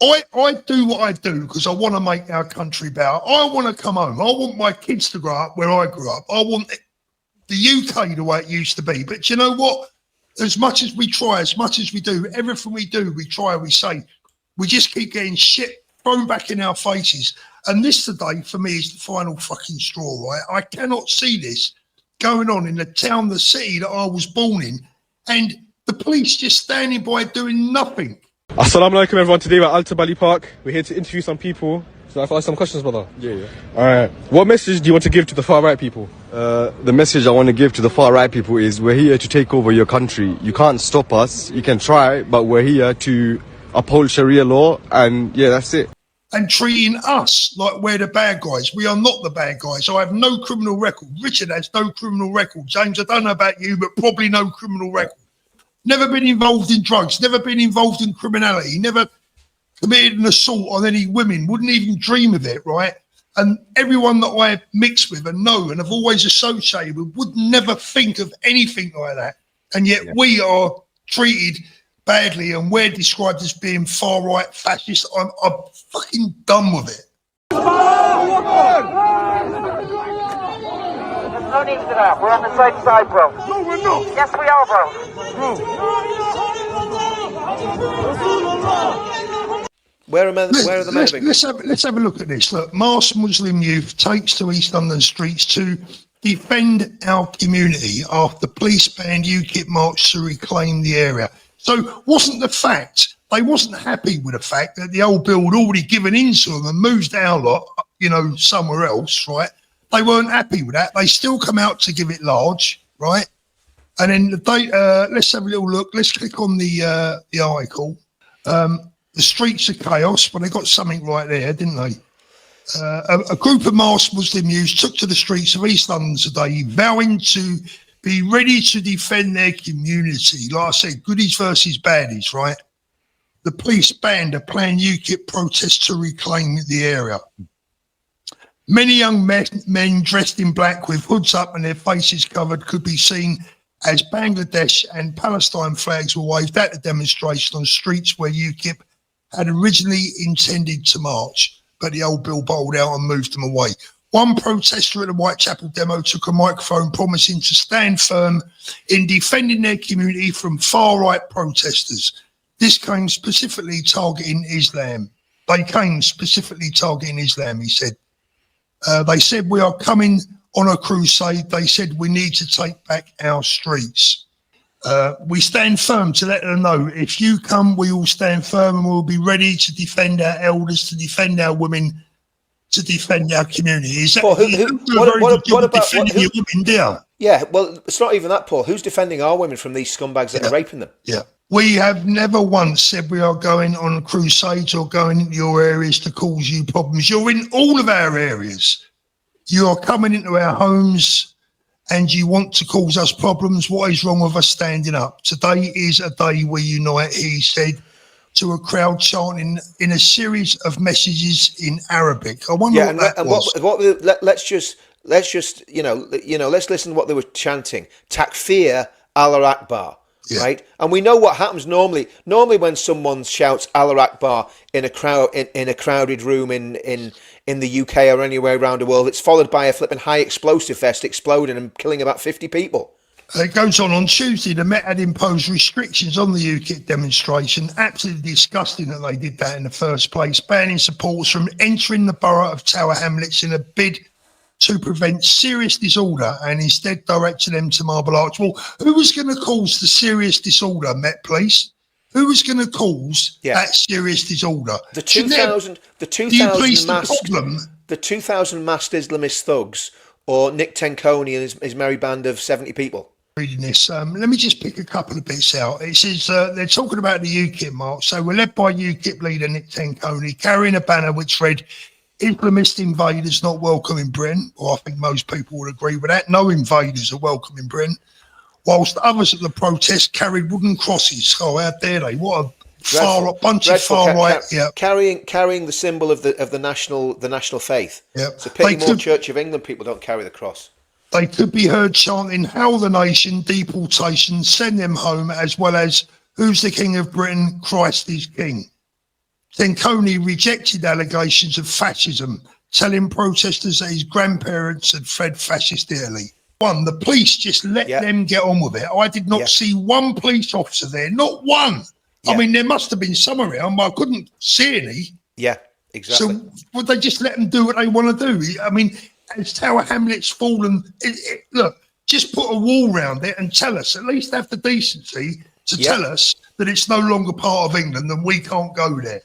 I do what I do because I want to make our country better. I want to come home. I want my kids to grow up where I grew up. I want the UK the way it used to be. But you know what? As much as we try, as much as we do, everything we do, we try, we say, we just keep getting shit thrown back in our faces. And this today, for me, is the final fucking straw, right? I cannot see this going on in the town, the city that I was born in, and the police just standing by doing nothing. Assalamu alaikum everyone, today we're at Alta Bali Park. We're here to interview some people. So I ask some questions, brother? Yeah. Alright, what message do you want to give to the far right people? The message I want to give to the far right people is we're here to take over your country. You can't stop us. You can try, but we're here to uphold Sharia law, and yeah, that's it. And treating us like we're the bad guys. We are not the bad guys. I have no criminal record. Richard has no criminal record. James, I don't know about you, but probably no criminal record. Never been involved in drugs, never been involved in criminality, never committed an assault on any women, wouldn't even dream of it, right? And everyone that I mix with and know and have always associated with would never think of anything like that. And yet we are treated badly and we're described as being far-right fascist. I'm fucking done with it. No need for that. We're on the same side, bro. No, we're not. Yes, we are, bro. Where are the men? Let's have a look at this. Look, masked Muslim youth takes to East London streets to defend our community after police banned UKIP march to reclaim the area. So wasn't the fact, they wasn't happy with the fact that the old bill had already given in to them and moved our lot, somewhere else, right? They weren't happy with that. They still come out to give it large, right? And then let's have a little look. Let's click on the article. The streets of chaos, but they got something right there, didn't they? A group of masked Muslim youths took to the streets of East London today, vowing to be ready to defend their community. Like I said, goodies versus baddies, right? The police banned a planned UKIP protest to reclaim the area. Many young men dressed in black with hoods up and their faces covered could be seen as Bangladesh and Palestine flags were waved at the demonstration on streets where UKIP had originally intended to march, but the old bill bowled out and moved them away. One protester at the Whitechapel demo took a microphone promising to stand firm in defending their community from far-right protesters. This came specifically targeting Islam. They came specifically targeting Islam, he said. They said, we are coming on a crusade. They said, we need to take back our streets. We stand firm to let them know, if you come, we will stand firm and we'll be ready to defend our elders, to defend our women, to defend our community. Is that, Paul, what about defending your women, dear? Yeah, well, it's not even that, Paul. Who's defending our women from these scumbags that are raping them? Yeah. We have never once said we are going on crusades or going into your areas to cause you problems. You're in all of our areas. You are coming into our homes and you want to cause us problems. What is wrong with us standing up? Today is a day we unite, he said to a crowd chanting in a series of messages in Arabic. I wonder what that was. Let's just let's listen to what they were chanting. Takfir Allah Akbar. Yeah. Right, and we know what happens normally. Normally, when someone shouts Allah Akbar in a crowded room in the UK or anywhere around the world, it's followed by a flipping high explosive vest exploding and killing about 50 people. It goes on Tuesday. The Met had imposed restrictions on the UKIP demonstration. Absolutely disgusting that they did that in the first place, banning supporters from entering the borough of Tower Hamlets in a bid to prevent serious disorder and instead directed them to Marble Arch. Well, who was going to cause the serious disorder, Met Police? Who was going to cause that serious disorder? The 2,000 masked Islamist thugs, or Nick Tenconi and his merry band of 70 people. Reading this, let me just pick a couple of bits out. It says they're talking about the UKIP march. So we're led by UKIP leader Nick Tenconi carrying a banner which read, Islamist invaders not welcome in Britain. Well, I think most people would agree with that. No invaders are welcome in Britain. Whilst others at the protest carried wooden crosses. Oh, how dare they? What a bunch of far right. Carrying the symbol of the national faith. Yeah. It's a pity more Church of England people don't carry the cross. They could be heard chanting, "Hail the nation, deportation, send them home," as well as "Who's the King of Britain? Christ is King." Tenconi rejected allegations of fascism, telling protesters that his grandparents had fled fascist Italy. One, the police just let them get on with it. I did not see one police officer there, not one. I mean, there must have been some around, but I couldn't see any. Yeah, exactly. So would they just let them do what they want to do? I mean, as Tower Hamlet's fallen, look, just put a wall round it and tell us, at least have the decency to tell us that it's no longer part of England and we can't go there.